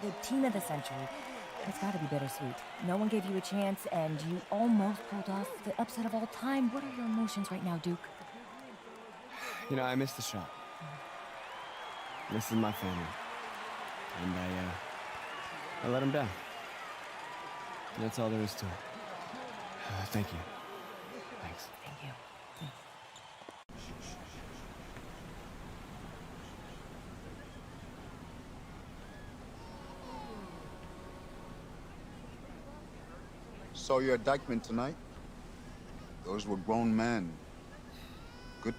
the team of the century. It's gotta be bittersweet. No one gave you a chance, and you almost pulled off the upset of all time. What are your emotions right now, Duke? You know, I missed the shot. This is my family. And I let him down. That's all there is to it. Thank you. Thanks. Thank you. Thanks. Saw your indictment tonight. Those were grown men. Good.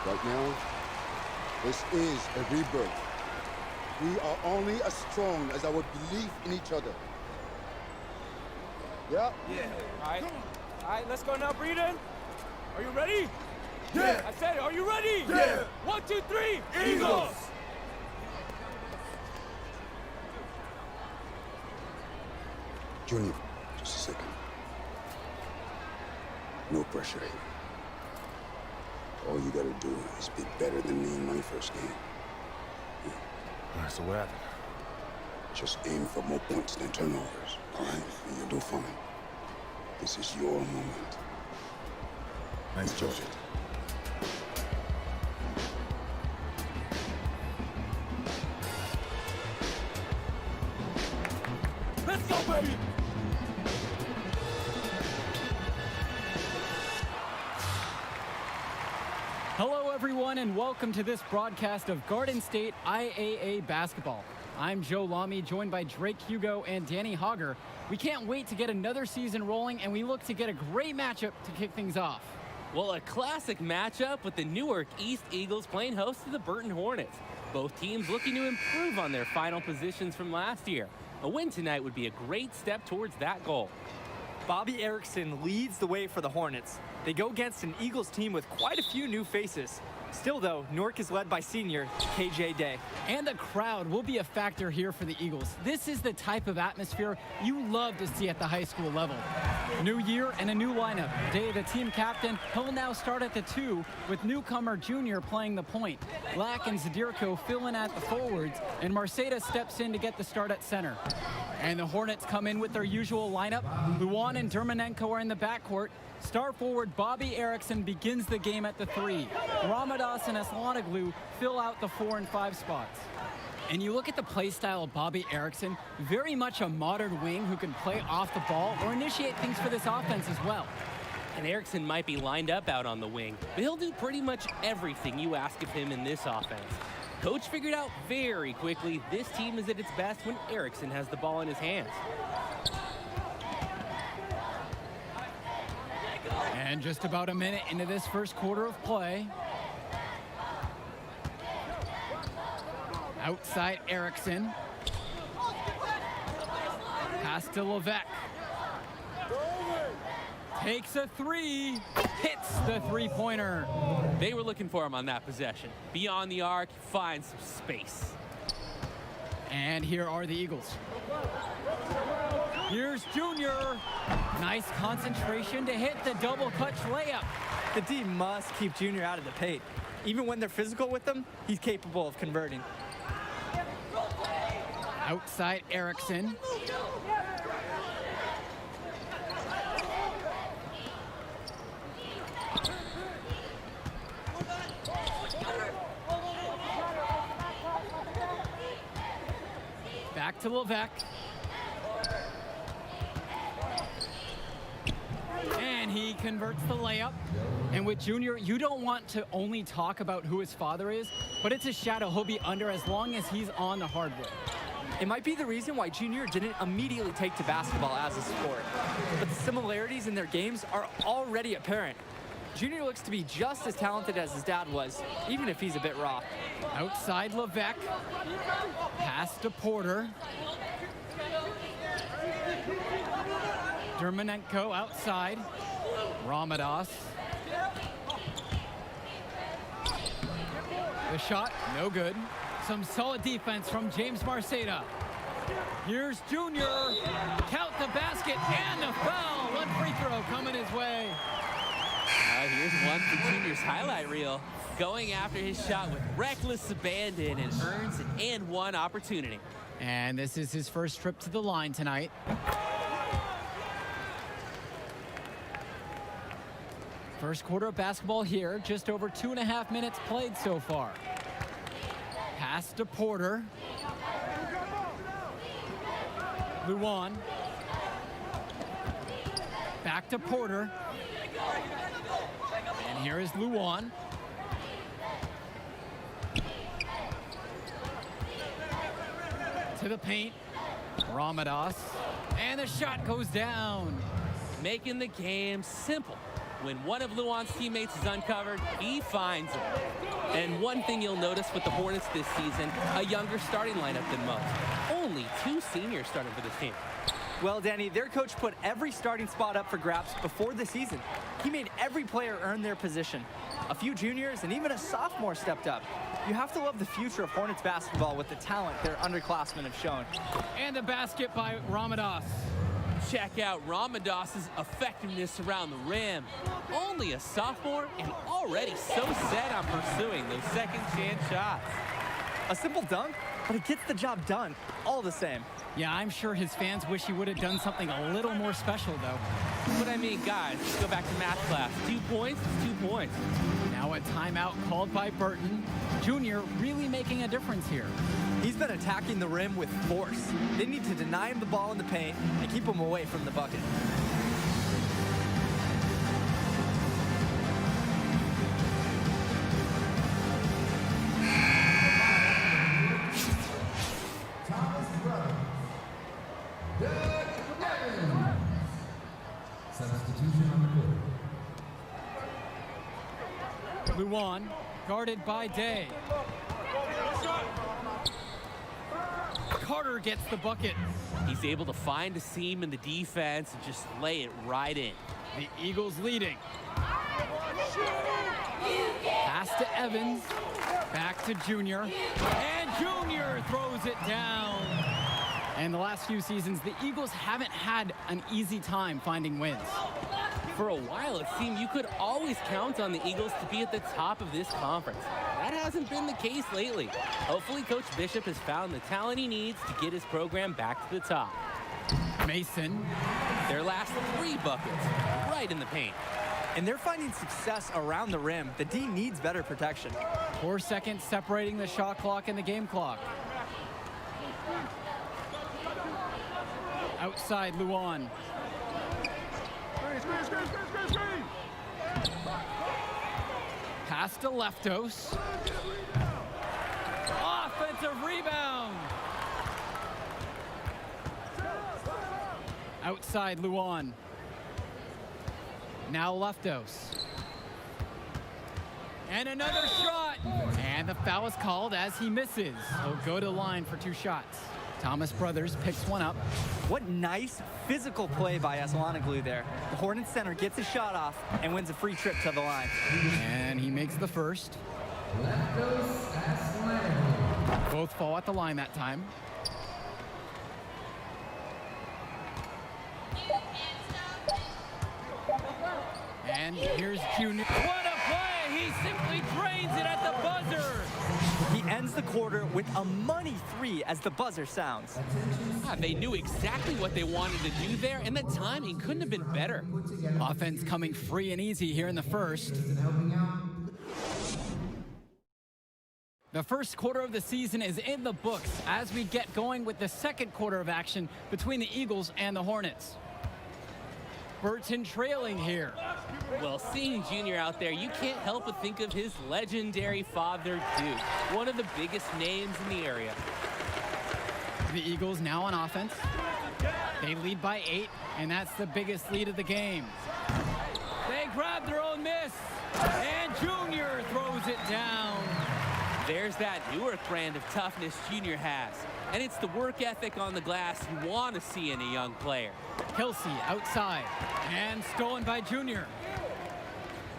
Right now, this is a rebirth. We are only as strong as our belief in each other. Yeah? Yeah. All right, let's go now, Breeden. Are you ready? Yeah. I said, are you ready? Yeah. 1, 2, 3, Eagles! Junior, just a second. No pressure here. All you gotta do is be better than me in my first game. All right, so what happened? Just aim for more points than turnovers, all right? And you'll do fine. This is your moment. Thanks, Enjoy Coach. it. Let's go, baby! Hello, everyone, and welcome to this broadcast of Garden State IAA basketball. I'm Joe Lamy, joined by Drake Hugo and Danny Hogger. We can't wait to get another season rolling, and we look to get a great matchup to kick things off. Well, a classic matchup with the Newark East Eagles playing host to the Burton Hornets. Both teams looking to improve on their final positions from last year. A win tonight would be a great step towards that goal. Bobby Erickson leads the way for the Hornets. They go against an Eagles team with quite a few new faces. Still, though, Newark is led by senior KJ Day. And the crowd will be a factor here for the Eagles. This is the type of atmosphere you love to see at the high school level. New year and a new lineup. Day, the team captain, he'll now start at the 2 with newcomer Junior playing the point. Black and Zadirko fill in at the forwards, and Marceda steps in to get the start at center. And the Hornets come in with their usual lineup. Luan and Dermanenko are in the backcourt. Star forward Bobby Erickson begins the game at the 3. Ramadas and Aslanoglu fill out the 4 and 5 spots. And you look at the play style of Bobby Erickson, very much a modern wing who can play off the ball or initiate things for this offense as well. And Erickson might be lined up out on the wing, but he'll do pretty much everything you ask of him in this offense. Coach figured out very quickly this team is at its best when Erickson has the ball in his hands. And just about a minute into this first quarter of play. Outside Erickson. Pass to Levesque. Takes a 3. Hits the three-pointer. They were looking for him on that possession. Beyond the arc, finds some space. And here are the Eagles. Here's Junior. Nice concentration to hit the double clutch layup. The D must keep Junior out of the paint. Even when they're physical with him, he's capable of converting. Outside Erickson. Back to Levesque. And he converts the layup. And with Junior, you don't want to only talk about who his father is, but it's a shadow he'll be under as long as he's on the hardwood. It might be the reason why Junior didn't immediately take to basketball as a sport. But the similarities in their games are already apparent. Junior looks to be just as talented as his dad was, even if he's a bit raw. Outside Levesque. Pass to Porter. Dermanenko outside. Ramadas. The shot, no good. Some solid defense from James Marceda. Here's Junior. Count the basket and the foul. One free throw coming his way. Here's one for Junior's highlight reel. Going after his shot with reckless abandon and earns an and one opportunity. And this is his first trip to the line tonight. First quarter of basketball here, just over 2.5 minutes played so far. Pass to Porter. Luan. Back to Porter. And here is Luan. To the paint. Ramadas. And the shot goes down. Making the game simple. When one of Luan's teammates is uncovered, he finds him. And one thing you'll notice with the Hornets this season, a younger starting lineup than most. Only 2 seniors starting for this team. Well, Danny, their coach put every starting spot up for grabs before the season. He made every player earn their position. A few juniors and even a sophomore stepped up. You have to love the future of Hornets basketball with the talent their underclassmen have shown. And the basket by Ramadas. Check out Ramados's effectiveness around the rim. Only a sophomore and already so set on pursuing those second chance shots. A simple dunk, but it gets the job done all the same. Yeah, I'm sure his fans wish he would have done something a little more special, though. But I mean, guys, let's go back to math class. 2 points is 2 points. Now a timeout called by Burton. Junior really making a difference here. He's been attacking the rim with force. They need to deny him the ball in the paint and keep him away from the bucket. Luan, guarded by Day. Carter gets the bucket. He's able to find a seam in the defense and just lay it right in. The Eagles leading. Pass to Evans. Back to Junior. And Junior throws it down. And the last few seasons, the Eagles haven't had an easy time finding wins. For a while, it seemed you could always count on the Eagles to be at the top of this conference. That hasn't been the case lately. Hopefully, Coach Bishop has found the talent he needs to get his program back to the top. Mason. Their last 3 buckets, right in the paint. And they're finding success around the rim. The D needs better protection. 4 seconds separating the shot clock and the game clock. Outside Luan. Pass to Leftos. Offensive rebound. Outside Luan. Now Leftos. And another shot. And the foul is called as he misses. He'll go to the line for 2 shots. Thomas Brothers picks one up. What nice physical play by Aslanoglu there. The Hornets center gets a shot off and wins a free trip to the line. And he makes the first. Both fall at the line that time. And here's Junior. What a play! He simply drains it at the buzzer. He ends the quarter with a money 3 as the buzzer sounds. They knew exactly what they wanted to do there, and the timing couldn't have been better. Offense coming free and easy here in the first. The first quarter of the season is in the books as we get going with the second quarter of action between the Eagles and the Hornets. Burton trailing here. Well, seeing Junior out there, you can't help but think of his legendary father, Duke, one of the biggest names in the area. The Eagles now on offense. They lead by 8, and that's the biggest lead of the game. They grab their own miss, and Junior throws it down. There's that Newark brand of toughness Junior has, and it's the work ethic on the glass you want to see in a young player. Kelsey outside, and stolen by Junior.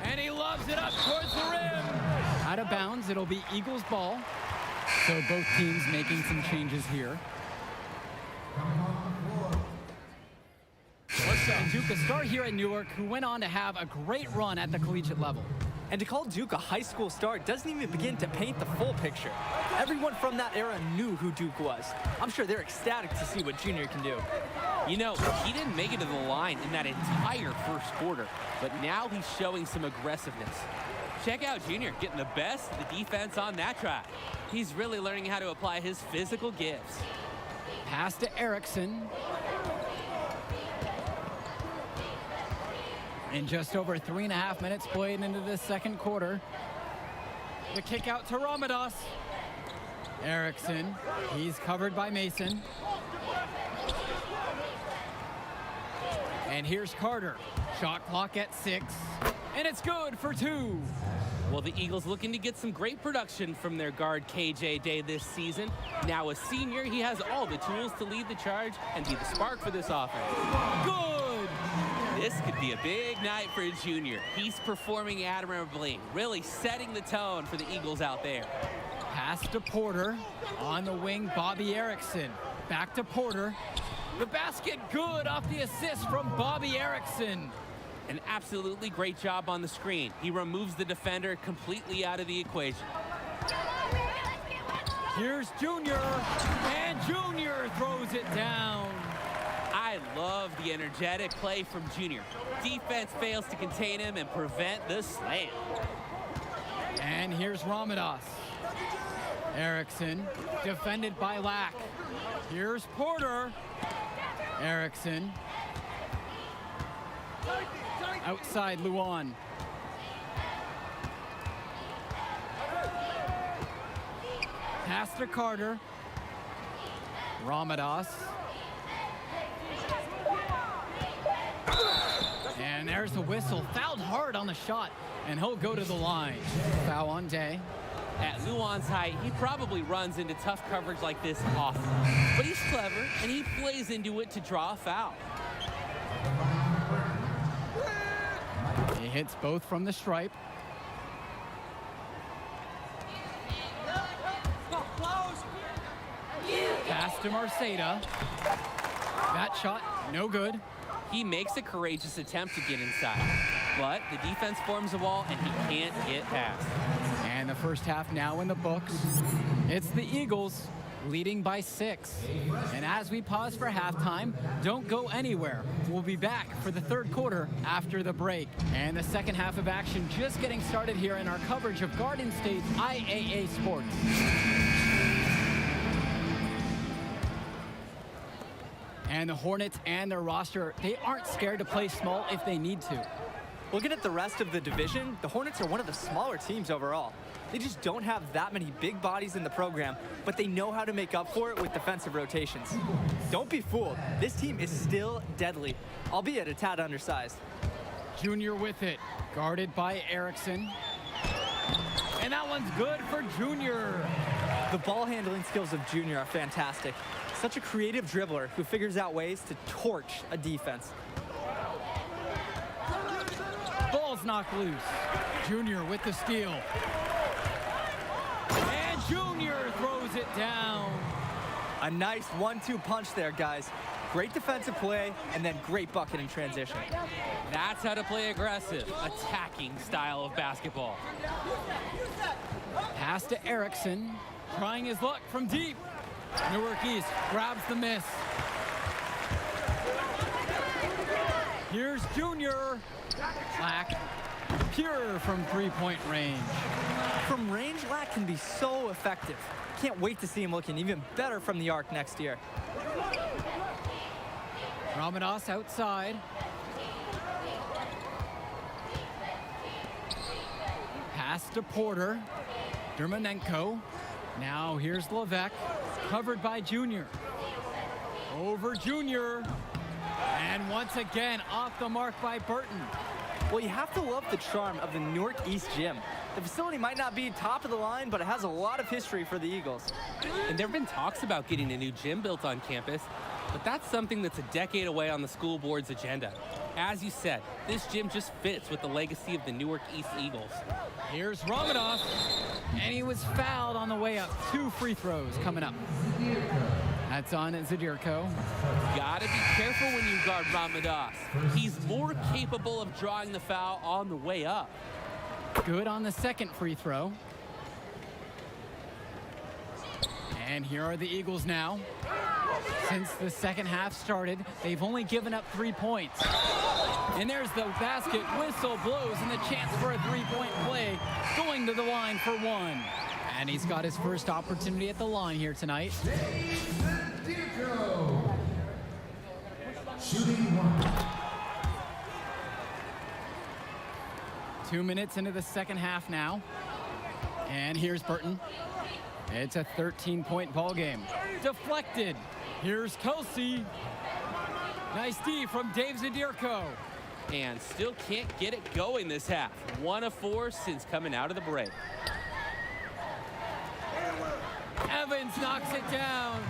And he lobs it up towards the rim. Out of bounds, it'll be Eagles ball. So both teams making some changes here. And Duke, a star here at Newark, who went on to have a great run at the collegiate level. And to call Duke a high school star doesn't even begin to paint the full picture. Everyone from that era knew who Duke was. I'm sure they're ecstatic to see what Junior can do. You know, he didn't make it to the line in that entire first quarter, but now he's showing some aggressiveness. Check out Junior getting the best of the defense on that try. He's really learning how to apply his physical gifts. Pass to Erickson. In just over 3.5 minutes played into the second quarter. The kick out to Ramadas. Erickson, he's covered by Mason. And here's Carter. Shot clock at 6, and it's good for 2. Well, the Eagles looking to get some great production from their guard KJ Day this season. Now a senior, he has all the tools to lead the charge and be the spark for this offense. Good! This could be a big night for a junior. He's performing admirably, really setting the tone for the Eagles out there. Pass to Porter. On the wing, Bobby Erickson. Back to Porter. The basket good off the assist from Bobby Erickson. An absolutely great job on the screen. He removes the defender completely out of the equation. Here's Junior, and Junior throws it down. I love the energetic play from Junior. Defense fails to contain him and prevent the slam. And here's Ramadas. Erickson, defended by Lack. Here's Porter. Erickson. Outside Luan. Pass to Carter. Ramadas. And there's the whistle. Fouled hard on the shot, and he'll go to the line. Foul on Day. At Luan's height, he probably runs into tough coverage like this often. But he's clever, and he plays into it to draw a foul. He hits both from the stripe. Pass to Marceda. That shot, no good. He makes a courageous attempt to get inside, but the defense forms a wall, and he can't get past. And the first half now in the books. It's the Eagles leading by 6. And as we pause for halftime, don't go anywhere. We'll be back for the third quarter after the break. And the second half of action just getting started here in our coverage of Garden State's IAA Sports. And the Hornets and their roster, they aren't scared to play small if they need to. Looking at the rest of the division, the Hornets are one of the smaller teams overall. They just don't have that many big bodies in the program, but they know how to make up for it with defensive rotations. Don't be fooled. This team is still deadly, albeit a tad undersized. Junior with it, guarded by Erickson. And that one's good for Junior. The ball handling skills of Junior are fantastic. Such a creative dribbler who figures out ways to torch a defense. Ball's knocked loose. Junior with the steal. And Junior throws it down. A nice 1-2 punch there, guys. Great defensive play, and then great bucket in transition. That's how to play aggressive, attacking style of basketball. Pass to Erickson, trying his luck from deep. Newark East grabs the miss. Here's Junior. Lack, pure from three-point range. From range, Lack can be so effective. Can't wait to see him looking even better from the arc next year. Ramadas outside. Pass to Porter. Dermanenko. Now here's Levesque, covered by Junior. Over Junior. And once again, off the mark by Burton. Well, you have to love the charm of the Newark East Gym. The facility might not be top of the line, but it has a lot of history for the Eagles. And there have been talks about getting a new gym built on campus, but that's something that's a decade away on the school board's agenda. As you said, this gym just fits with the legacy of the Newark East Eagles. Here's Ramadas, and he was fouled on the way up. 2 free throws coming up. That's on Zadirko. Gotta be careful when you guard Ramadas. He's more capable of drawing the foul on the way up. Good on the second free throw. And here are the Eagles now. Since the second half started, they've only given up 3 points. And there's the basket, whistle blows, and the chance for a three-point play, going to the line for 1. And he's got his first opportunity at the line here tonight. Shooting 1. 2 minutes into the second half now. And here's Burton. It's a 13-point ball game. Deflected. Here's Kelsey. Nice D from Dave Zadirko. And still can't get it going this half. 1 of 4 since coming out of the break. Evans knocks it down.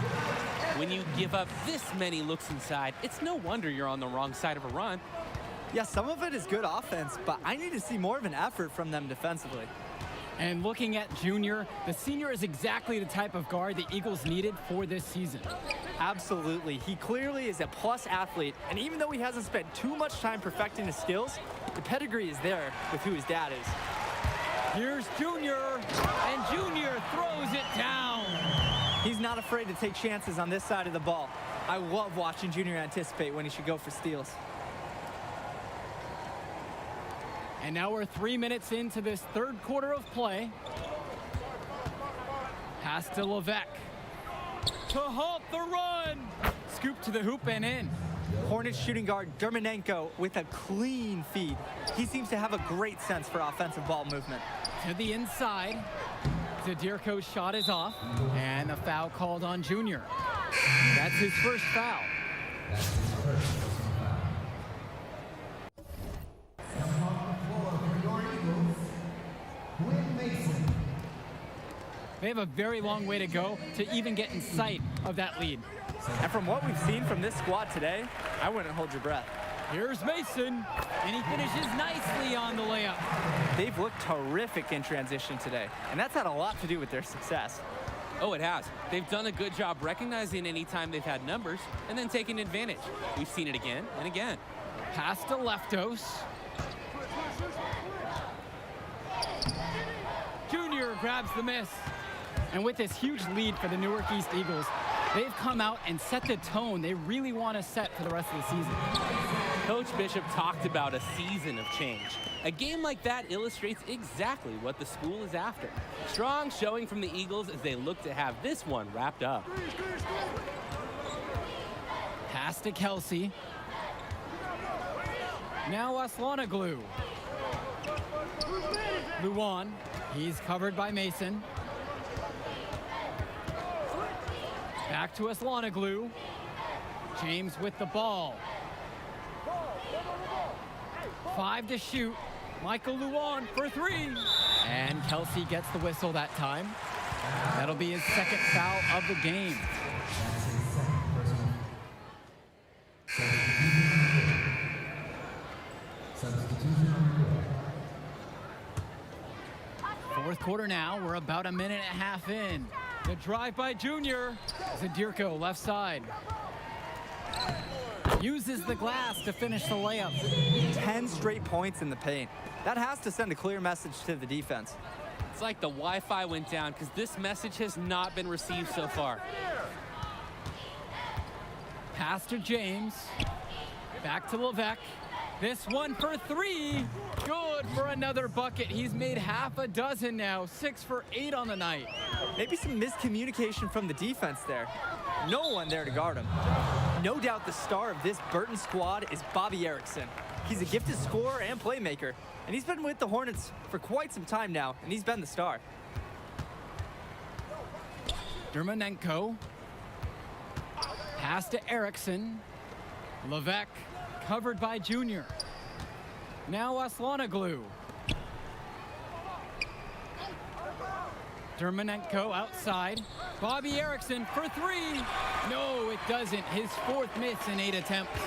When you give up this many looks inside, it's no wonder you're on the wrong side of a run. Yeah, some of it is good offense, but I need to see more of an effort from them defensively. And looking at Junior, the senior is exactly the type of guard the Eagles needed for this season. Absolutely. He clearly is a plus athlete, and even though he hasn't spent too much time perfecting his skills, the pedigree is there with who his dad is. Here's Junior, and Junior throws it down. He's not afraid to take chances on this side of the ball. I love watching Junior anticipate when he should go for steals. And now we're 3 minutes into this third quarter of play. Pass to Levesque. To halt the run. Scoop to the hoop and in. Hornets shooting guard Dermanenko with a clean feed. He seems to have a great sense for offensive ball movement. To the inside. Zadirko's shot is off. And a foul called on Junior. That's his first foul. They have a very long way to go to even get in sight of that lead. And from what we've seen from this squad today, I wouldn't hold your breath. Here's Mason, and he finishes nicely on the layup. They've looked terrific in transition today, and that's had a lot to do with their success. Oh, it has. They've done a good job recognizing any time they've had numbers and then taking advantage. We've seen it again and again. Pass to Leftos. Junior grabs the miss. And with this huge lead for the Newark East Eagles, they've come out and set the tone they really want to set for the rest of the season. Coach Bishop talked about a season of change. A game like that illustrates exactly what the school is after. Strong showing from the Eagles as they look to have this one wrapped up. Pass to Kelsey. Now Aslanoglu. Luan, he's covered by Mason. Back to Aslanoglu. James with the ball. 5 to shoot. Michael Luan for 3. And Kelsey gets the whistle that time. That'll be his second foul of the game. Fourth quarter now. We're about a minute and a half in. The drive by Junior. Zadirko left side. Uses the glass to finish the layup. 10 straight points in the paint. That has to send a clear message to the defense. It's like the Wi-Fi went down because this message has not been received so far. Pass to James. Back to Levesque. This one for 3. Good for another bucket. He's made half a dozen now. 6 for 8 on the night. Maybe some miscommunication from the defense there. No one there to guard him. No doubt the star of this Burton squad is Bobby Erickson. He's a gifted scorer and playmaker, and he's been with the Hornets for quite some time now, and he's been the star. Dermanenko. Pass to Erickson. Levesque covered by Junior. Now Aslanoglu. Dermanenko outside. Bobby Erickson for 3. No, it doesn't. His 4th miss in 8 attempts.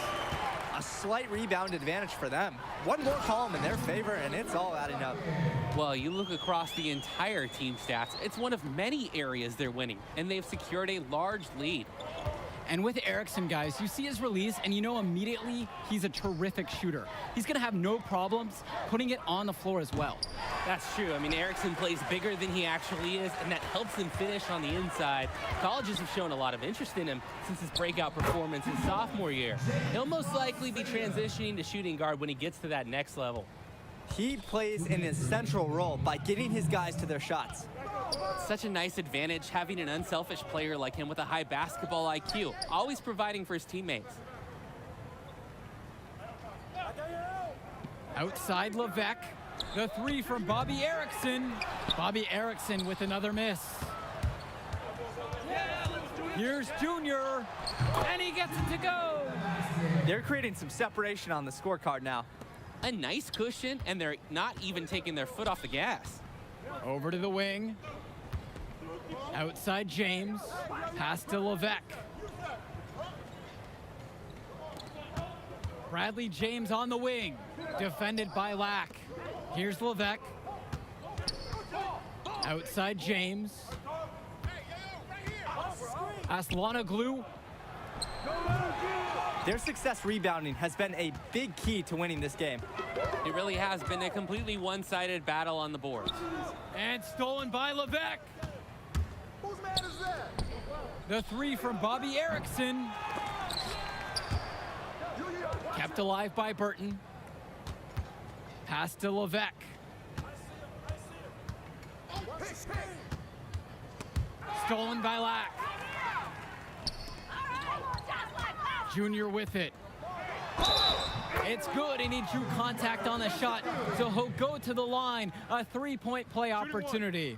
A slight rebound advantage for them. One more column in their favor, and it's all adding up. Well, you look across the entire team stats, it's one of many areas they're winning, and they've secured a large lead. And with Erickson, guys, you see his release, and you know immediately he's a terrific shooter. He's going to have no problems putting it on the floor as well. That's true. I mean, Erickson plays bigger than he actually is, and that helps him finish on the inside. Colleges have shown a lot of interest in him since his breakout performance his sophomore year. He'll most likely be transitioning to shooting guard when he gets to that next level. He plays an essential role by getting his guys to their shots. It's such a nice advantage having an unselfish player like him with a high basketball IQ, always providing for his teammates. Outside Levesque, the 3 from Bobby Erickson. Bobby Erickson with another miss. Here's Junior, and he gets it to go. They're creating some separation on the scorecard now. A nice cushion, and they're not even taking their foot off the gas. Over to the wing. Outside James. Pass to Levesque. Bradley James on the wing. Defended by Lack. Here's Levesque. Outside James. Aslanoglu. Their success rebounding has been a big key to winning this game. It really has been a completely one-sided battle on the boards. And stolen by Levesque. Whose man is that? The three from Bobby Erickson. Kept alive by Burton. Pass to Levesque. Stolen by Lack. Junior with it. It's good, and he drew contact on the shot, so he'll go to the line. A three-point play opportunity.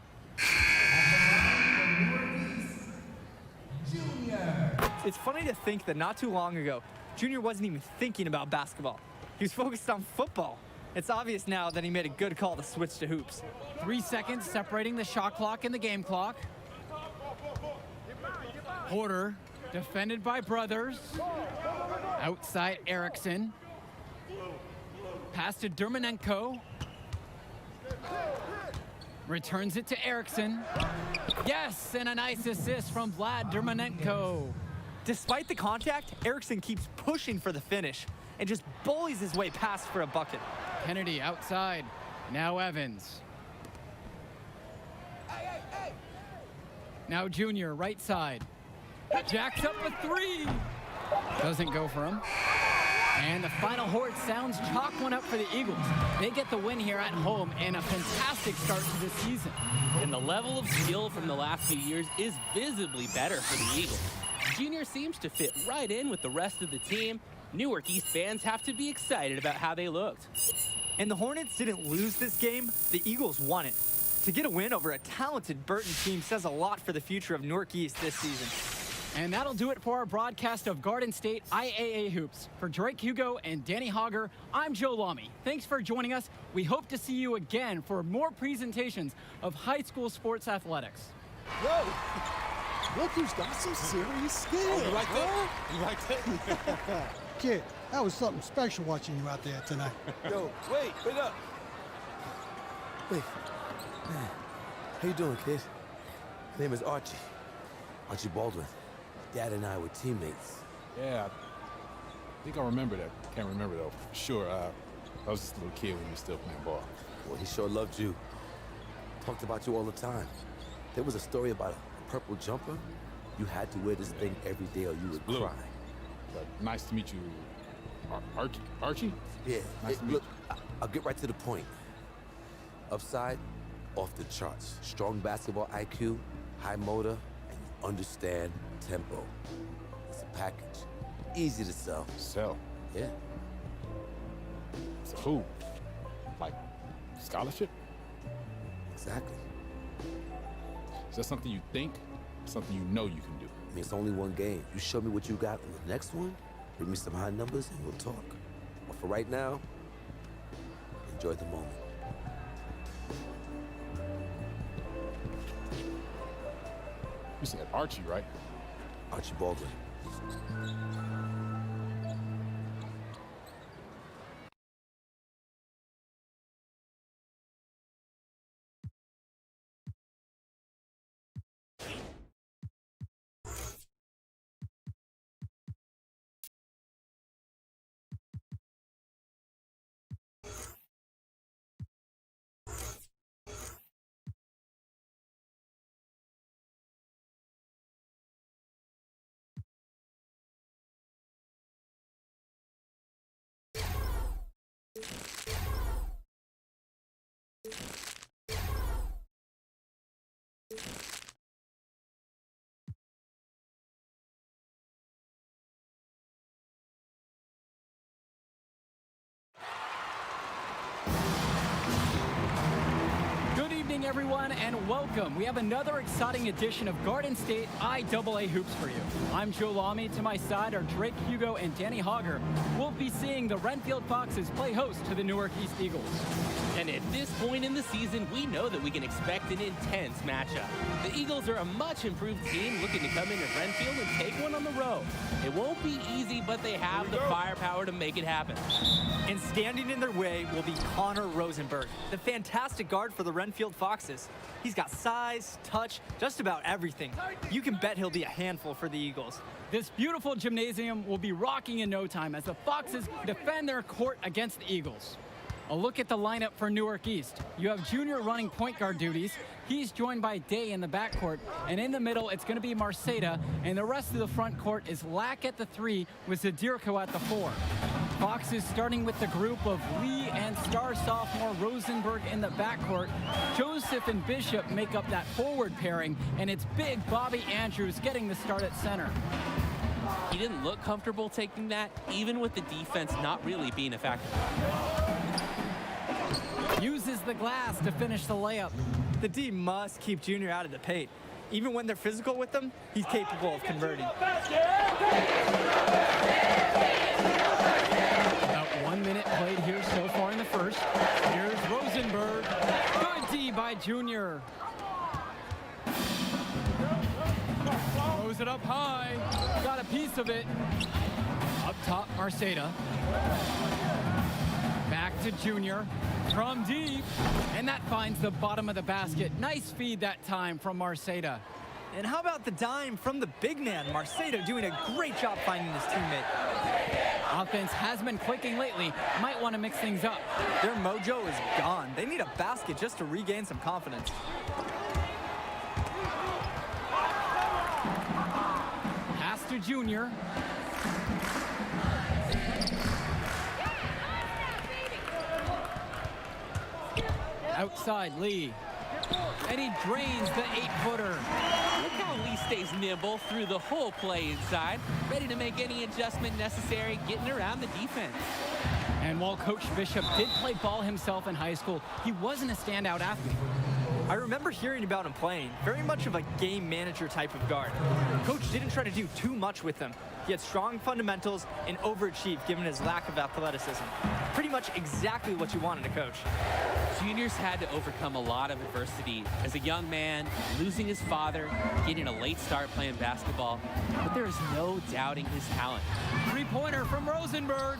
It's funny to think that not too long ago, Junior wasn't even thinking about basketball. He was focused on football. It's obvious now that he made a good call to switch to hoops. 3 seconds separating the shot clock and the game clock. Porter, defended by Brothers. Outside Erickson. Pass to Dermanenko. Returns it to Erickson. Yes, and a nice assist from Vlad Dermanenko. Despite the contact, Erickson keeps pushing for the finish and just bullies his way past for a bucket. Kennedy outside. Now Evans. Now Junior, right side. Jacks up a three. Doesn't go for him. And the final horn sounds chalk one up for the Eagles. They get the win here at home and a fantastic start to the season. And the level of skill from the last few years is visibly better for the Eagles. Junior seems to fit right in with the rest of the team. Newark East fans have to be excited about how they looked. And the Hornets didn't lose this game, the Eagles won it. To get a win over a talented Burton team says a lot for the future of Newark East this season. And that'll do it for our broadcast of Garden State IAA Hoops. For Drake Hugo and Danny Hogger, I'm Joe Lamy. Thanks for joining us. We hope to see you again for more presentations of high school sports athletics. Yo, look who's got some serious skill. You like that? You like that? Kid, that was something special watching you out there tonight. Yo, wait up. Wait. Man, how you doing, kid? My name is Archie. Archie Baldwin. Dad and I were teammates. Yeah, I think I remember that. Can't remember, though. For sure, I was just a little kid when you were still playing ball. Well, he sure loved you. Talked about you all the time. There was a story about a purple jumper. You had to wear this thing every day or you would blue. cry. But nice to meet you, Archie? Yeah. Nice to meet Look, I'll get right to the point. Upside, off the charts. Strong basketball IQ, high motor, and you understand tempo. It's a package. Easy to sell. Sell? Yeah. So who? Like, scholarship? Exactly. Is that something you think? Something you know you can do? I mean, it's only one game. You show me what you got on the next one, bring me some high numbers, and we'll talk. But for right now, enjoy the moment. You said Archie, right? Archie Baldwin. Good evening, everyone, and welcome. We have another exciting edition of Garden State IAA Hoops for you. I'm Joe Lamy. To my side are Drake Hugo and Danny Hogger. We'll be seeing the Renfield Foxes play host to the Newark East Eagles. And at this point in the season, we know that we can expect an intense matchup. The Eagles are a much improved team looking to come into Renfield and take one on the road. It won't be easy, but they have the firepower to make it happen. And standing in their way will be Connor Rosenberg, the fantastic guard for the Renfield Foxes. He's got size, touch, just about everything. You can bet he'll be a handful for the Eagles. This beautiful gymnasium will be rocking in no time as the Foxes defend their court against the Eagles. A look at the lineup for Newark East. You have Junior running point guard duties. He's joined by Day in the backcourt. And in the middle, it's going to be Marceda. And the rest of the front court is Lack at the 3 with Zadirko at the 4. Foxes starting with the group of Lee and star sophomore Rosenberg in the backcourt. Joseph and Bishop make up that forward pairing. And it's big Bobby Andrews getting the start at center. He didn't look comfortable taking that, even with the defense not really being a factor. Uses the glass to finish the layup. The D must keep Junior out of the paint. Even when they're physical with him, he's capable of converting. About 1 minute played here so far in the first. Here's Rosenberg. Good D by Junior. Throws it up high. Got a piece of it. Up top, Marceda. Back to Junior. From deep. And that finds the bottom of the basket. Nice feed that time from Marceda. And how about the dime from the big man, Marceda, doing a great job finding his teammate. Offense has been clicking lately. Might want to mix things up. Their mojo is gone. They need a basket just to regain some confidence. Pass to Junior. Outside Lee. And he drains the 8-footer. Look how Lee stays nimble through the whole play inside, ready to make any adjustment necessary, getting around the defense. And while Coach Bishop did play ball himself in high school, he wasn't a standout athlete. I remember hearing about him playing, very much of a game manager type of guard. Coach didn't try to do too much with him. He had strong fundamentals and overachieved given his lack of athleticism. Pretty much exactly what you wanted a coach. Junior's had to overcome a lot of adversity as a young man, losing his father, getting a late start playing basketball, but there is no doubting his talent. Three-pointer from Rosenberg.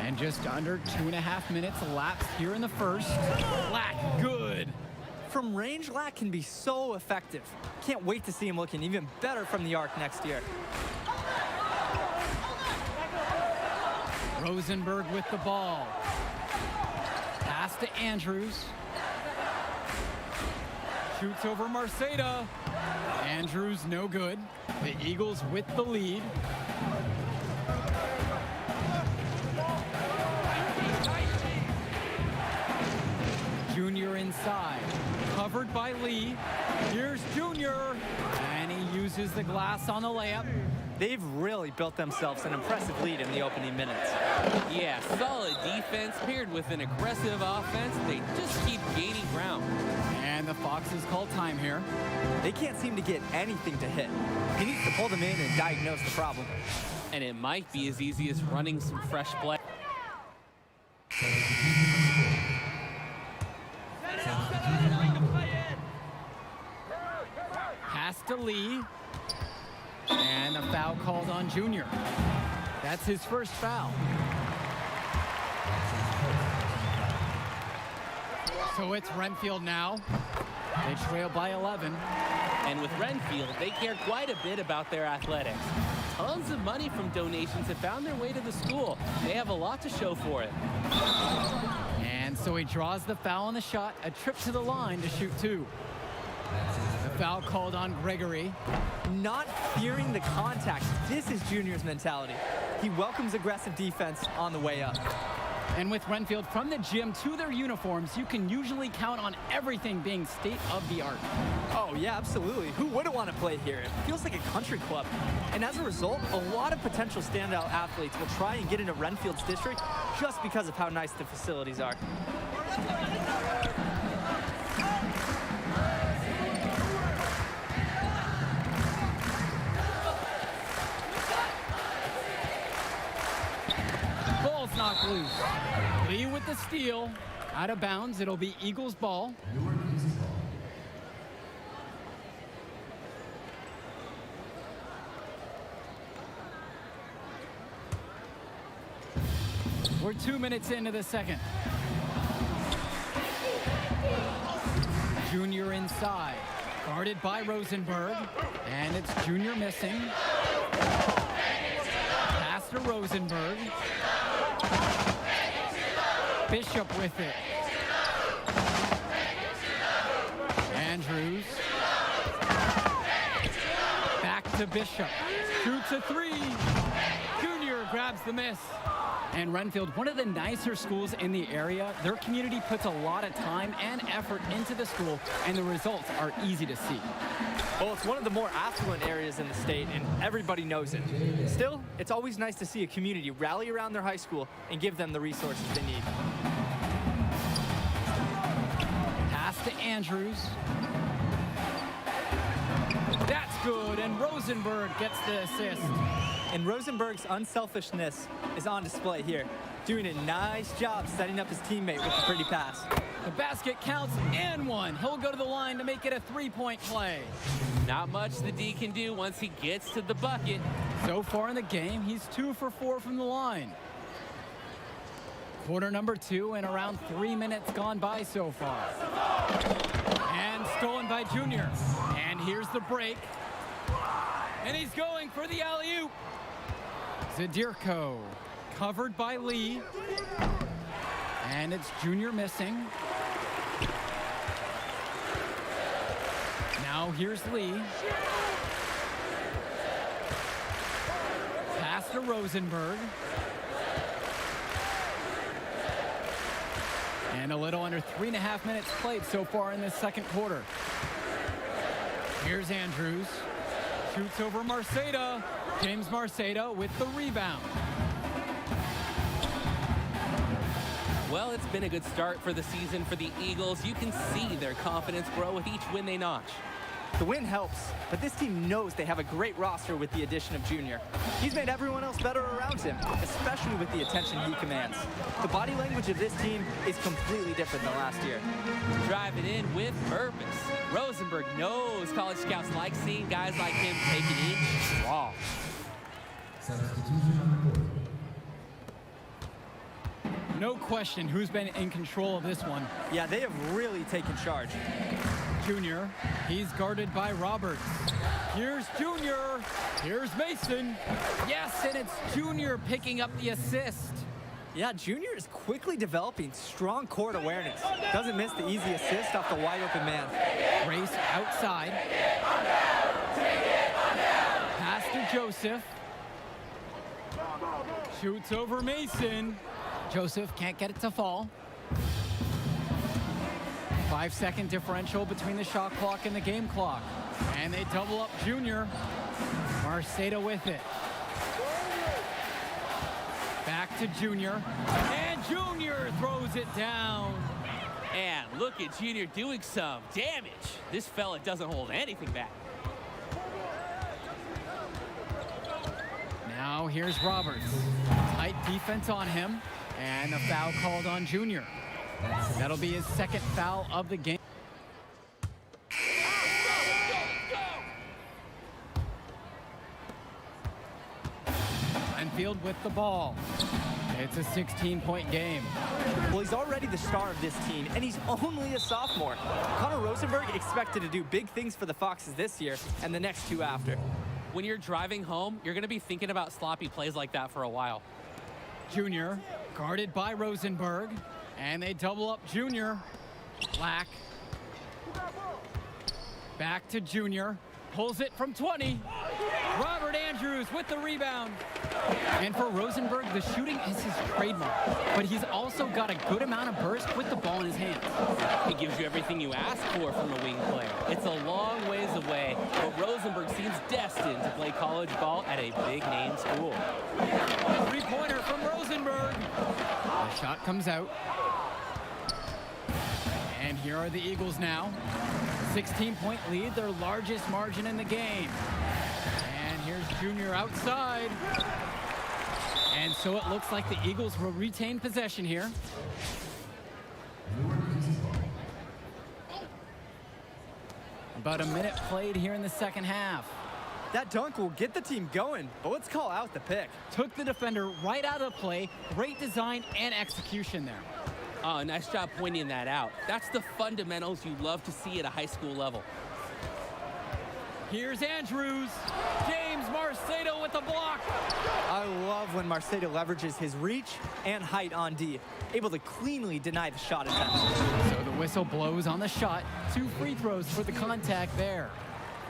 And just under 2.5 minutes elapsed here in the first. Lack, good. From range, Lack can be so effective. Can't wait to see him looking even better from the arc next year. Rosenberg with the ball. Pass to Andrews. Shoots over Marceda. Andrews no good. The Eagles with the lead. Junior inside. Covered by Lee. Here's Junior. And he uses the glass on the layup. They've really built themselves an impressive lead in the opening minutes. Yeah, solid defense paired with an aggressive offense. They just keep gaining ground. And the Foxes call time here. They can't seem to get anything to hit. He needs to pull them in and diagnose the problem. And it might be as easy as running some fresh play. Pass to Lee. And a foul called on Junior. That's his first foul. So it's Renfield now. They trail by 11. And with Renfield, they care quite a bit about their athletics. Tons of money from donations have found their way to the school. They have a lot to show for it. And so he draws the foul on the shot, a trip to the line to shoot 2. The foul called on Gregory. Not fearing the contact. This is Junior's mentality. He welcomes aggressive defense on the way up. And with Renfield from the gym to their uniforms, you can usually count on everything being state of the art. Oh, yeah, absolutely. Who wouldn't want to play here? It feels like a country club. And as a result, a lot of potential standout athletes will try and get into Renfield's district just because of how nice the facilities are. Ball's knocked loose. Lee with the steal. Out of bounds. It'll be Eagles ball. We're 2 minutes into the second. Junior inside. Guarded by Rosenberg. And it's Junior missing. Pass to Rosenberg. Bishop with it. Andrews. Back to Bishop. Shoots a three. Junior grabs the miss. And Renfield, one of the nicer schools in the area, their community puts a lot of time and effort into the school, and the results are easy to see. Well, it's one of the more affluent areas in the state, and everybody knows it. Still, it's always nice to see a community rally around their high school and give them the resources they need. Pass to Andrews. That's good, and Rosenberg gets the assist. And Rosenberg's unselfishness is on display here, doing a nice job setting up his teammate with a pretty pass. The basket counts and one. He'll go to the line to make it a three-point play. Not much the D can do once he gets to the bucket. So far in the game, he's 2 for 4 from the line. Quarter number 2 and around 3 minutes gone by so far. And stolen by Junior. And here's the break. And he's going for the alley-oop. Zadirko covered by Lee. And it's Junior missing. Now here's Lee. Pass to Rosenberg. And a little under 3.5 minutes played so far in this second quarter. Here's Andrews. Shoots over Marceda. James Marceda with the rebound. Well, it's been a good start for the season for the Eagles. You can see their confidence grow with each win they notch. The win helps, but this team knows they have a great roster with the addition of Junior. He's made everyone else better around him, especially with the attention he commands. The body language of this team is completely different than last year. Driving in with purpose. Rosenberg knows college scouts like seeing guys like him take it in strong. No question who's been in control of this one. Yeah, they have really taken charge. Junior, he's guarded by Roberts. Here's Junior. Here's Mason. Yes, and it's Junior picking up the assist. Yeah, Junior is quickly developing strong court awareness. Doesn't miss the easy assist off the wide open man. Race outside. Pass to Joseph. Shoots over Mason. Joseph can't get it to fall. 5-second differential between the shot clock and the game clock. And they double up Junior. Marceda with it. Back to Junior. And Junior throws it down. And look at Junior doing some damage. This fella doesn't hold anything back. Now here's Roberts. Tight defense on him. And a foul called on Junior. That'll be his second foul of the game. Renfield with the ball. It's a 16-point game. Well, he's already the star of this team, and he's only a sophomore. Connor Rosenberg expected to do big things for the Foxes this year and the next 2 after. When you're driving home, you're going to be thinking about sloppy plays like that for a while. Junior, guarded by Rosenberg. And they double up Junior. Black. Back to Junior. Pulls it from 20. Robert Andrews with the rebound. And for Rosenberg, the shooting is his trademark. But he's also got a good amount of burst with the ball in his hands. He gives you everything you ask for from a wing player. It's a long ways away, but Rosenberg seems destined to play college ball at a big-name school. Three-pointer from Rosenberg. The shot comes out. And here are the Eagles now. 16-point lead, their largest margin in the game. And here's Junior outside. And so it looks like the Eagles will retain possession here. About a minute played here in the second half. That dunk will get the team going, but let's call out the pick. Took the defender right out of play. Great design and execution there. Oh, nice job pointing that out. That's the fundamentals you love to see at a high school level. Here's Andrews. James Marcedo with the block. I love when Marcedo leverages his reach and height on D, able to cleanly deny the shot attempt. So the whistle blows on the shot. 2 free throws for the contact there.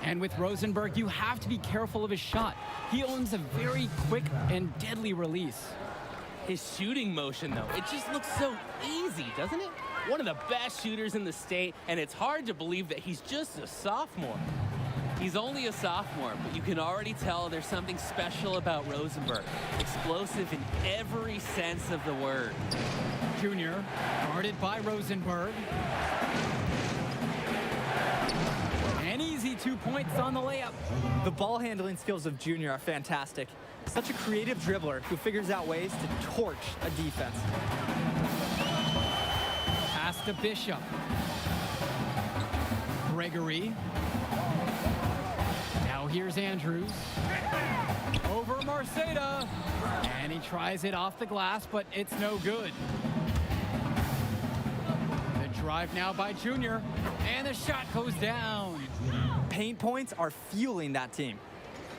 And with Rosenberg, you have to be careful of his shot. He owns a very quick and deadly release. His shooting motion, though, it just looks so easy, doesn't it? One of the best shooters in the state, and it's hard to believe that he's just a sophomore. He's only a sophomore, but you can already tell there's something special about Rosenberg. Explosive in every sense of the word. Junior, guarded by Rosenberg. An easy 2 points on the layup. The ball handling skills of Junior are fantastic. Such a creative dribbler who figures out ways to torch a defense. Pass to Bishop. Gregory. Now here's Andrews. Over Marceda. And he tries it off the glass, but it's no good. The drive now by Junior. And the shot goes down. Paint points are fueling that team.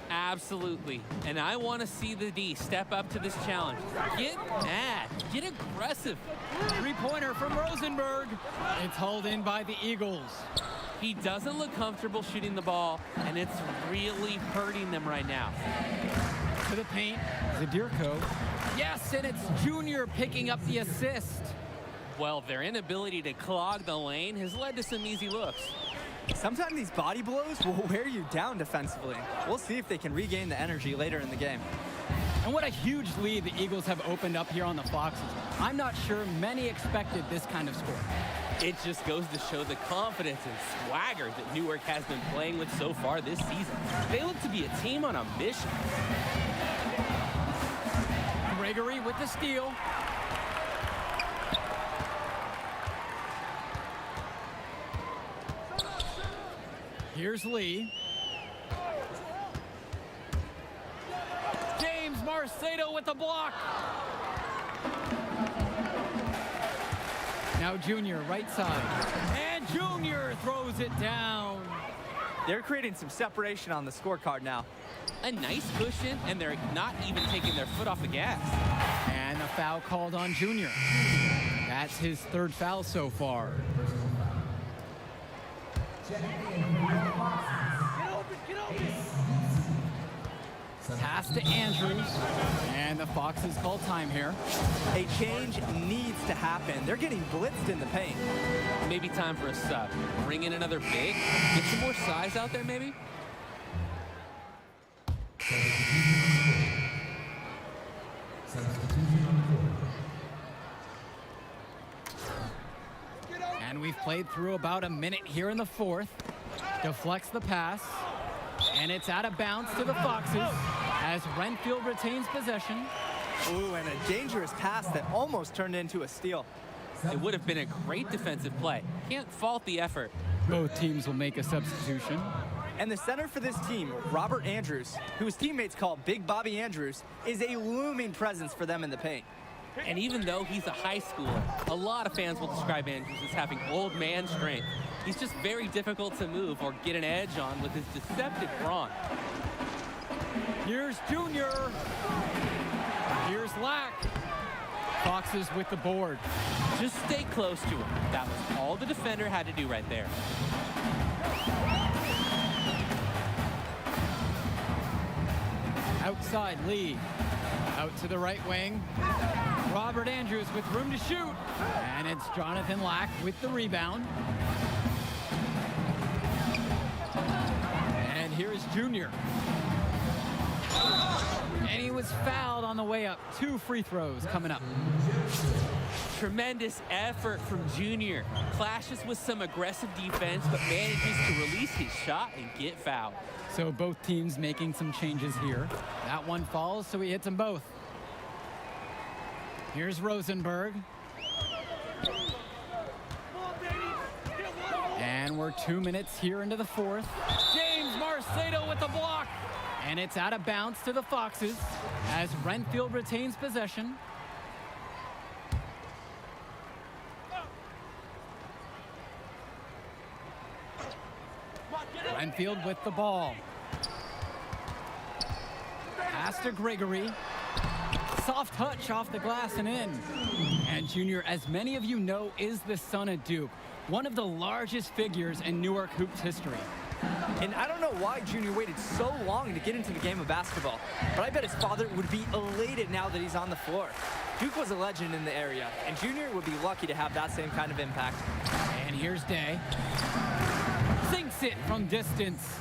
Absolutely. And I want to see the D step up to this challenge. Get mad. Get aggressive. Three-pointer from Rosenberg. It's hauled in by the Eagles. He doesn't look comfortable shooting the ball, and it's really hurting them right now. To the paint, Zadirko. Yes, and it's Junior picking up the assist. Well, their inability to clog the lane has led to some easy looks. Sometimes these body blows will wear you down defensively. We'll see if they can regain the energy later in the game. And what a huge lead the Eagles have opened up here on the Foxes. I'm not sure many expected this kind of score. It just goes to show the confidence and swagger that Newark has been playing with so far this season. They look to be a team on a mission. Gregory with the steal. Here's Lee. James Marcedo with the block. Now Junior, right side. And Junior throws it down. They're creating some separation on the scorecard now. A nice cushion, and they're not even taking their foot off the gas. And a foul called on Junior. That's his 3rd foul so far. Pass to Andrews. And the Foxes call time here. A change needs to happen. They're getting blitzed in the paint. Maybe time for a sub. Bring in another big. Get some more size out there, maybe. And we've played through about a minute here in the 4th. Deflects the pass. And it's out of bounds to the Foxes as Renfield retains possession. Ooh, and a dangerous pass that almost turned into a steal. It would have been a great defensive play. Can't fault the effort. Both teams will make a substitution. And the center for this team, Robert Andrews, who his teammates call Big Bobby Andrews, is a looming presence for them in the paint. And even though he's a high schooler, a lot of fans will describe Andrews as having old man strength. He's just very difficult to move or get an edge on with his deceptive brawn. Here's Junior. Here's Lack. Foxes with the board. Just stay close to him. That was all the defender had to do right there. Outside Lee. Out to the right wing. Robert Andrews with room to shoot. And it's Jonathan Lack with the rebound. And here's Junior. And he was fouled on the way up. 2 free throws coming up. Tremendous effort from Junior. Clashes with some aggressive defense, but manages to release his shot and get fouled. So both teams making some changes here. That one falls, so he hits them both. Here's Rosenberg. And we're 2 minutes here into the 4th. James Marcedo with the block. And it's out of bounds to the Foxes as Renfield retains possession. Renfield with the ball. Pass to Gregory. Soft touch off the glass and in. And Junior, as many of you know, is the son of Duke, one of the largest figures in Newark hoops history. And I don't know why Junior waited so long to get into the game of basketball, but I bet his father would be elated now that he's on the floor. Duke was a legend in the area, and Junior would be lucky to have that same kind of impact. And here's Day. Sinks it from distance.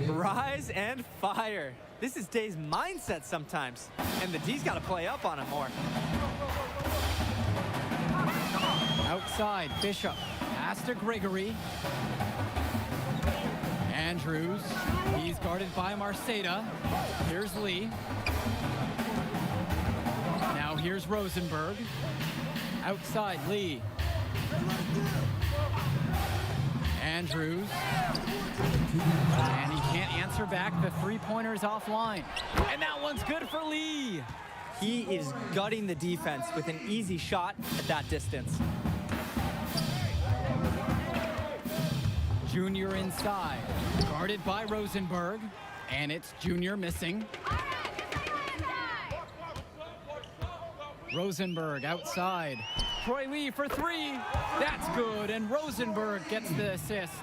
Rise and fire. This is Day's mindset sometimes, and the D's got to play up on him more. Outside, Bishop. Pass to Gregory. Andrews. He's guarded by Marceda. Here's Lee. Now here's Rosenberg. Outside, Lee. Andrews. And he can't answer back. The three-pointer's offline. And that one's good for Lee. He is gutting the defense with an easy shot at that distance. Junior inside, guarded by Rosenberg, and it's Junior missing. Rosenberg outside. Troy Lee for three. That's good, and Rosenberg gets the assist.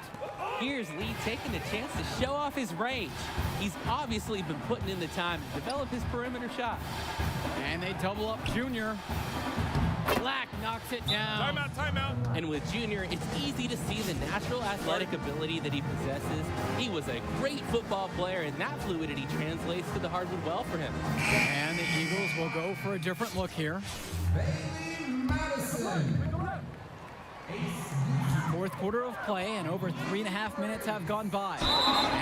Here's Lee taking the chance to show off his range. He's obviously been putting in the time to develop his perimeter shot. And they double up Junior. Black knocks it down. Timeout. And with Junior, it's easy to see the natural athletic ability that he possesses. He was a great football player, and that fluidity translates to the hardwood well for him. And the Eagles will go for a different look here. Fourth quarter of play, and over 3.5 minutes have gone by.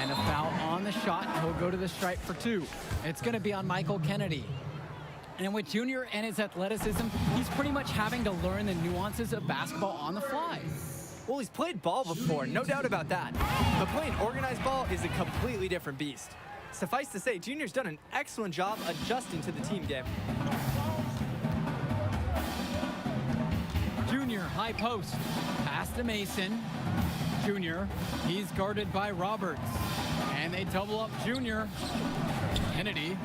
And a foul on the shot. He'll go to the stripe for two. It's going to be on Michael Kennedy. And with Junior and his athleticism, he's pretty much having to learn the nuances of basketball on the fly. Well, he's played ball before, no doubt about that. But playing organized ball is a completely different beast. Suffice to say, Junior's done an excellent job adjusting to the team game. Junior, high post. Pass to Mason. Junior, he's guarded by Roberts. And they double up Junior. Kennedy.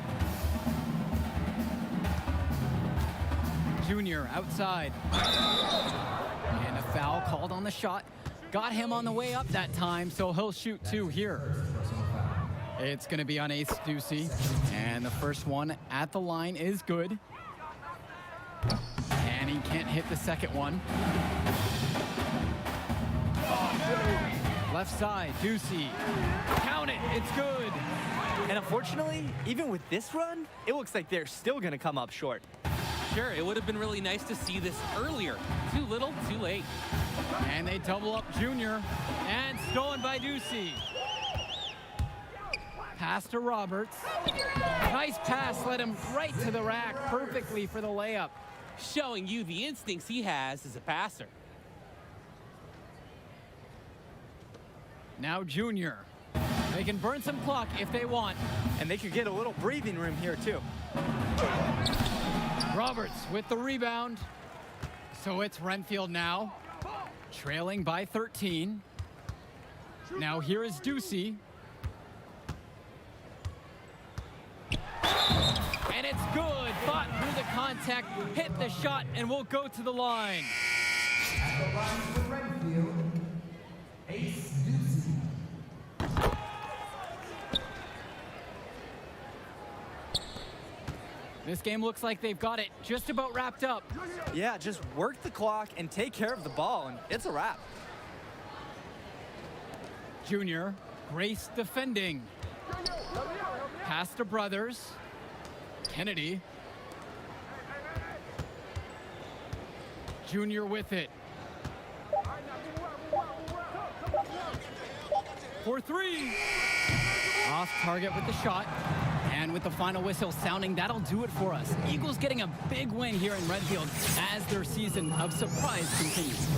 Junior outside. And a foul called on the shot. Got him on the way up that time, so he'll shoot two here. It's going to be on Ace Ducey. And the first one at the line is good. And he can't hit the second one. Left side, Ducey. Count it, it's good. And unfortunately, even with this run, it looks like they're still going to come up short. Sure, it would have been really nice to see this earlier. Too little, too late. And they double up Junior. And stolen by Ducey. Pass to Roberts. Nice pass, led him right to the rack perfectly for the layup. Showing you the instincts he has as a passer. Now Junior. They can burn some clock if they want. And they could get a little breathing room here, too. Roberts with the rebound. So it's Renfield now, trailing by 13. Now here is Ducey. And it's good. Fought through the contact, hit the shot, and will go to the line. At the line for Renfield, Ace Ducey. This game looks like they've got it just about wrapped up. Yeah, just work the clock and take care of the ball, and it's a wrap. Junior, Grace defending. Pass to Brothers. Kennedy. Junior with it. For three. Off target with the shot. And with the final whistle sounding, that'll do it for us. Eagles getting a big win here in Redfield as their season of surprise continues.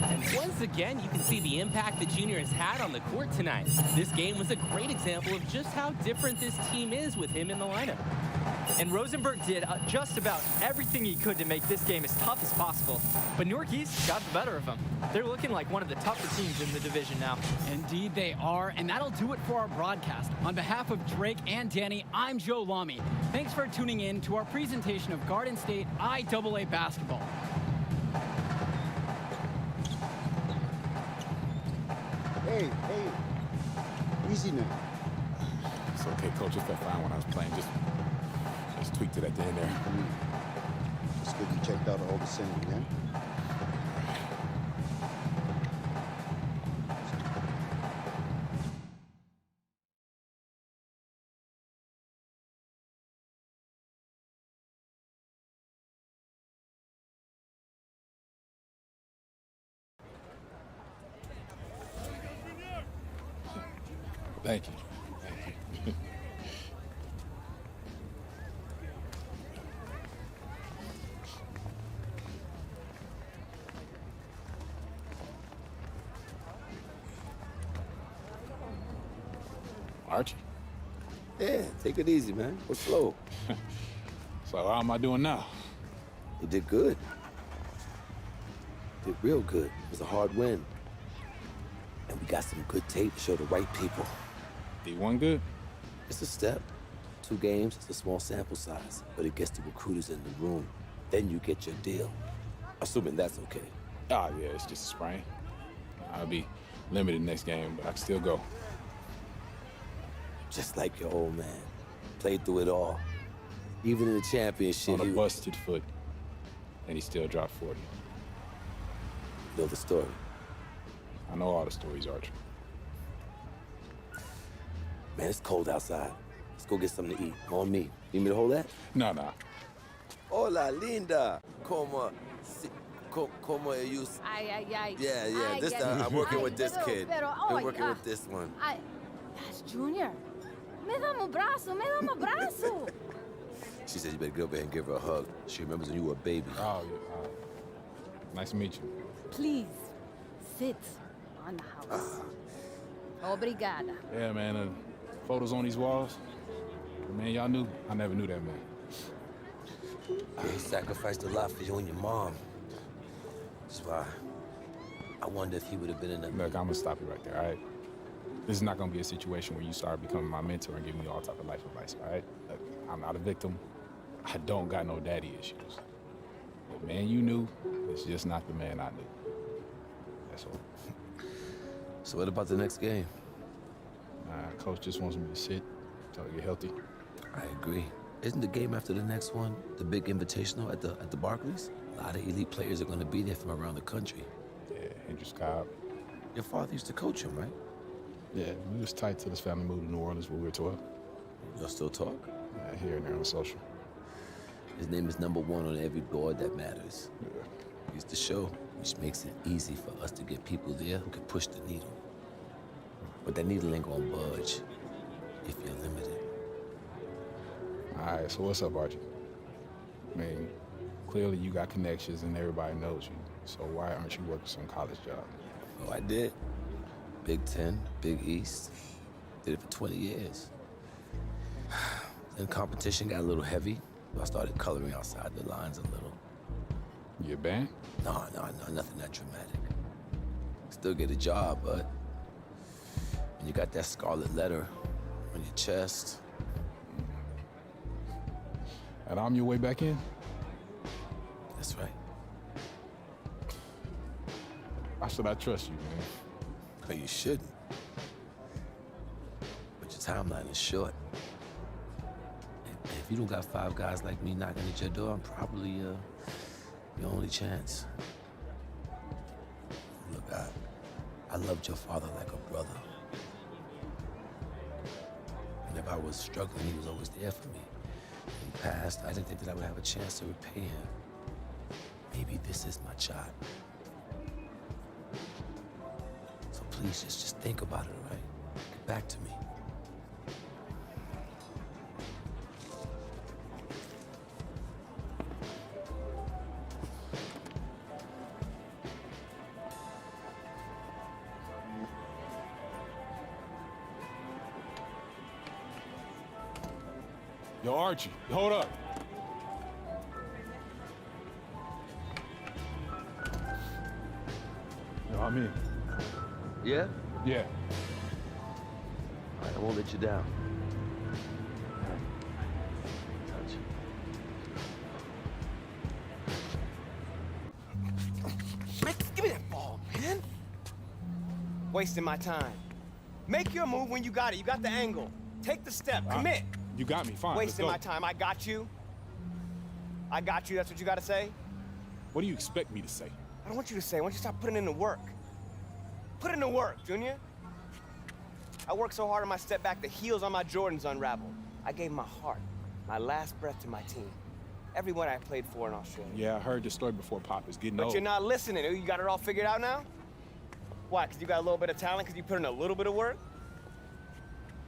And once again, you can see the impact that Junior has had on the court tonight. This game was a great example of just how different this team is with him in the lineup. And Rosenberg did just about everything he could to make this game as tough as possible. But Newark East got the better of them. They're looking like one of the tougher teams in the division now. Indeed they are, and that'll do it for our broadcast. On behalf of Drake and Danny, I'm Joe Lamy. Thanks for tuning in to our presentation of Garden State IAA basketball. Hey, easy now. It's okay, coach. It felt fine when I was playing. Just tweaked it at the end there. It's good you checked out all the same, yeah? Thank you. Archie. Yeah, take it easy, man. Go slow. So how am I doing now? You did good. Did real good. It was a hard win. And we got some good tape to show the right people. D1 good? It's a step. 2 games, it's a small sample size, but it gets the recruiters in the room. Then you get your deal. Assuming that's okay. Ah, yeah, it's just a sprain. I'll be limited next game, but I can still go. Just like your old man. Played through it all. Even in the championship, On a busted foot, and he still dropped 40. You know the story. I know all the stories, Archie. Man, it's cold outside. Let's go get something to eat. On me. Need me to hold that? No, no. Hola, linda. Como you... Ay. Yeah. Ay, This ay, time I'm working ay, with this pero- kid. pero, Been ay, working with this one. Ay, that's Junior. Me dá um braço. She said you better go over there and give her a hug. She remembers when you were a baby. Oh, yeah. Nice to meet you. Please, sit on the house. Obrigada. Yeah, man, photos on these walls. Man, y'all knew. I never knew that man. He sacrificed a lot for you and your mom. That's why I wonder if he would have been in the... Look, I'm gonna stop you right there, all right? This is not gonna be a situation where you start becoming my mentor and giving me all type of life advice, all right? Look, I'm not a victim. I don't got no daddy issues. The man you knew is just not the man I knew. That's all. So what about the next game? Coach just wants me to sit until I get healthy. I agree. Isn't the game after the next one the big invitational at the Barclays? A lot of elite players are going to be there from around the country. Yeah, Hendrix Cobb. Your father used to coach him, right? Yeah, we was tight till his family moved to New Orleans when we were 12. Y'all still talk? Yeah, here and there on social. His name is #1 on every board that matters. Yeah. He's the show, which makes it easy for us to get people there who can push the needle. But that needle ain't gonna budge if you're limited. All right, so what's up, Archie? I mean, clearly you got connections and everybody knows you. So why aren't you working some college job? Oh, I did. Big Ten, Big East. Did it for 20 years. Then competition got a little heavy. I started coloring outside the lines a little. You a band? No, nothing that dramatic. Still get a job, but when you got that scarlet letter on your chest. And I'm your way back in? That's right. Why should I trust you, man? No, you shouldn't. But your timeline is short. And if you don't got 5 guys like me knocking at your door, I'm probably your only chance. Look, I loved your father like a brother. And if I was struggling, he was always there for me. When he passed, I didn't think that I would have a chance to repay him. Maybe this is my shot. So please, just think about it, all right? Get back to me. Yo, Archie, hold up. Yo, I'm in. Yeah? Yeah. All right, I won't let you down. Man, give me that ball, man. Wasting my time. Make your move when you got it. You got the angle. Take the step. Commit. You got me, fine. Wasting my let's go. time. I got you. I got you. That's what you got to say? What do you expect me to say? I don't want you to say. I want you to stop putting in the work. Put in the work, Junior. I worked so hard on my step back, the heels on my Jordans unraveled. I gave my heart, my last breath to my team. Everyone I played for in Australia. Yeah, I heard the story before, Pop. It's getting But old. you're not listening. You got it all figured out now? Why, because you got a little bit of talent because you put in a little bit of work?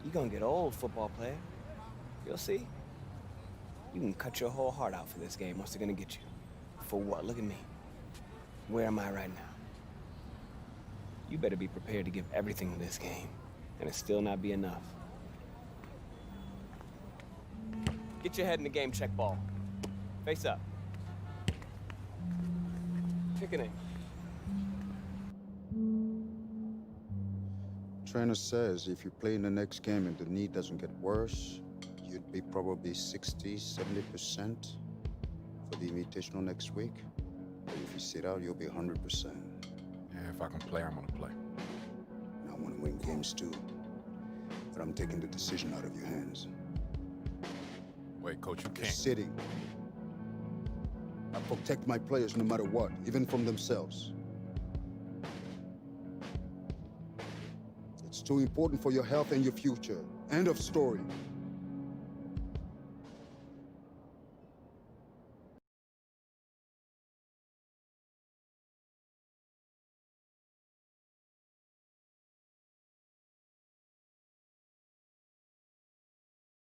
You're gonna get old, football player. You'll see. You can cut your whole heart out for this game. What's it gonna get you? For what? Look at me. Where am I right now? You better be prepared to give everything to this game, and it still not be enough. Get your head in the game, check ball. Face up. Pick a name. Trainer says if you play in the next game and the knee doesn't get worse, you'd be probably 60, 70% for the invitational next week. But if you sit out, you'll be 100%. Yeah, if I can play, I'm gonna play. I want to win games too, but I'm taking the decision out of your hands. Wait, Coach, you You're can't. sitting. I protect my players no matter what, even from themselves. It's too important for your health and your future. End of story.